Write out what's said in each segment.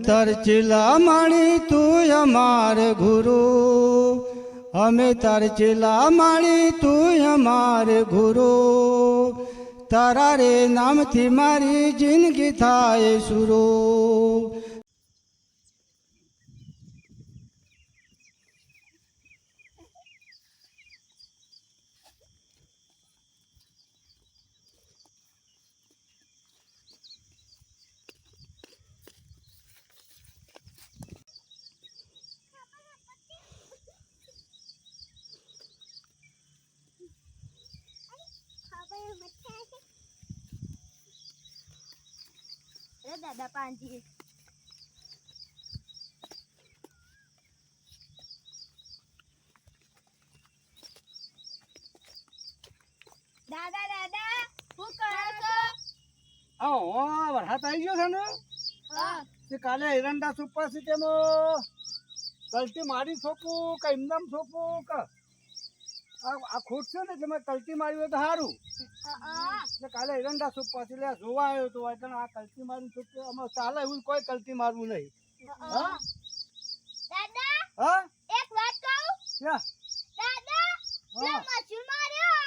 તાર ચેલા માણી તું અમાર ગુરુ, અમે તાર ચેલા માણી તું અમાર ગુરુ, તારા રે નામથી મારી જિંદગી થાય સુરો. દાદા પાંજી દાદા દાદા શું કરો છો? વરસાદ આવી ગયો છે ને તે કાલે એરંડા સુપર સિટીમાં કલ્ટી મારી છોપું કે એમનામ છોપું કે આ ખોટ છે ને એટલે મેં કલ્ટી મારી હોય તો સારું. એટલે કાલે એરંડા સુપર એટલે જોવા આવ્યો તો એટલે આ કલ્ટી મારી છોપું આમાં ચાલે એવું કોઈ કલ્ટી મારવું નહીં. દાદા હા એક વાત કહું? ક્યાં? દાદા પેલા મજૂર માર્યો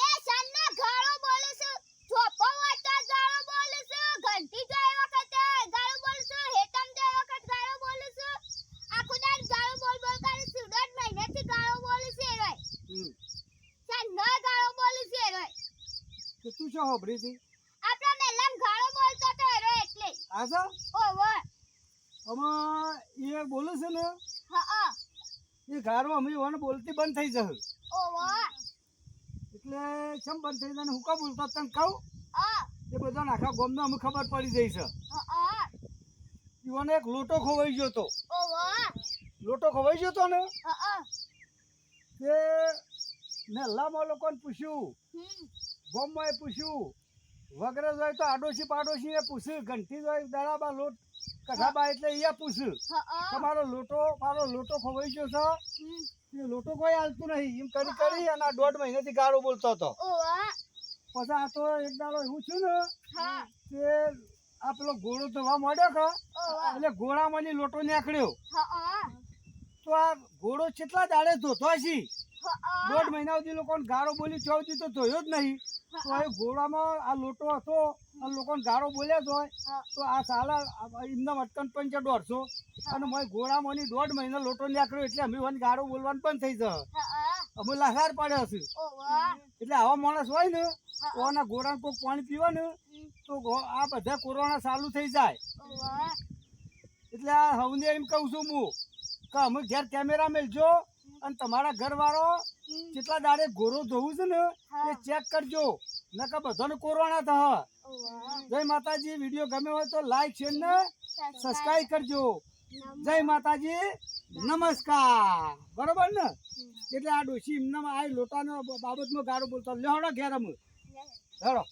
એ સન્ના ગાળો બોલે છે, ચોપો વાટા ગાળો બોલે છે, ઘંટી જાય વખતે ગાળો બોલે છે, હેતમ જાય વખત ગાળો બોલે છે, આખો દાડ ગાળો બોલ બોલ કરે છે, 10 મહિનાથી ગાળો બોલે છે રોય. સન્ના ગાળો બોલે છે રોય. તો તું શું હોબરી હતી? આપણા મેલામ ગાળો બોલતો તો રોય એટલે. આ તો ઓવો આમાં એ બોલે છે ને હા એ ગારો અમે ઓને બોલતી બંધ થઈ જશે. ઓવો એટલે કેમ બંધ થઈ જાય હું કા બોલતો તને કહું? આ એ બધા આખા ગામને અમે ખબર પડી જઈ છે. હા ઈવોને એક લોટો ખોવાઈ ગયો તો. ઓવો લોટો ખોવાઈ ગયો તો ને હા તે નહેલામાં લોકોને પૂછ્યું, ગામમાં એ પૂછ્યું, વગરે જાય તો આડોશી પાડોશી એ પૂછ્યું, ઘંટી જાય દરાબા લોટ કથાબા એટલે એ પૂછ્યું કે મારો લોટો ખોવાઈ ગયો છે. એ લોટો કોઈ હાલતું નહીં એમ કરી કરી અને આ 1.5 મહિનાથી ગાળો બોલતો હતો. પછી આ તો એક દાડો એવું થયું ને કે આ પેલો ઘોડો ધોવા માંડ્યો કે એટલે ઘોડામાંથી લોટો નીકળ્યો. તો આ ઘોડો કેટલા દાડે ધોતો હશે? 1.5 મહિના સુધી લોકોને ગાળો બોલી 14 તો ધોયો જ નહીં. તો એ ઘોડામાં આ લોટો હતો અને લોકોને ગાળો બોલ્યા જ હોય તો આ સાલા એમના અટકન પણ છે 150 અને મેં ઘોડામાંની 1.5 મહિના લોટો નીકળ્યો એટલે અમે મને ગાળો બોલવાનું બંધ થઈ જશે. અમે લાસાર પડ્યો છે. એટલે આવા માણસ હોય ને તો આના ઘોડાને કોઈ પાણી પીવે ને તો આ બધા કોરોના ચાલુ થઈ જાય. એટલે આ હવને એમ કહું છું હું કે અમે ઘેર કેમેરા મેલજો અને તમારા ઘરવાળો કેટલા દાડે ઘોડો ધોવું છે ને એ ચેક કરજો નકર બધાને કોરોના થશે. જય માતાજી. વિડીયો ગમે હોય તો લાઈક શેર ને સબસ્ક્રાઇબ કરજો. જય માતાજી. નમસ્કાર. બરોબર ને? એટલે આ ડોશી એમના આ લોટાના બાબતમાં ગાળો બોલતો લેવડો ઘેર અમે હેડો.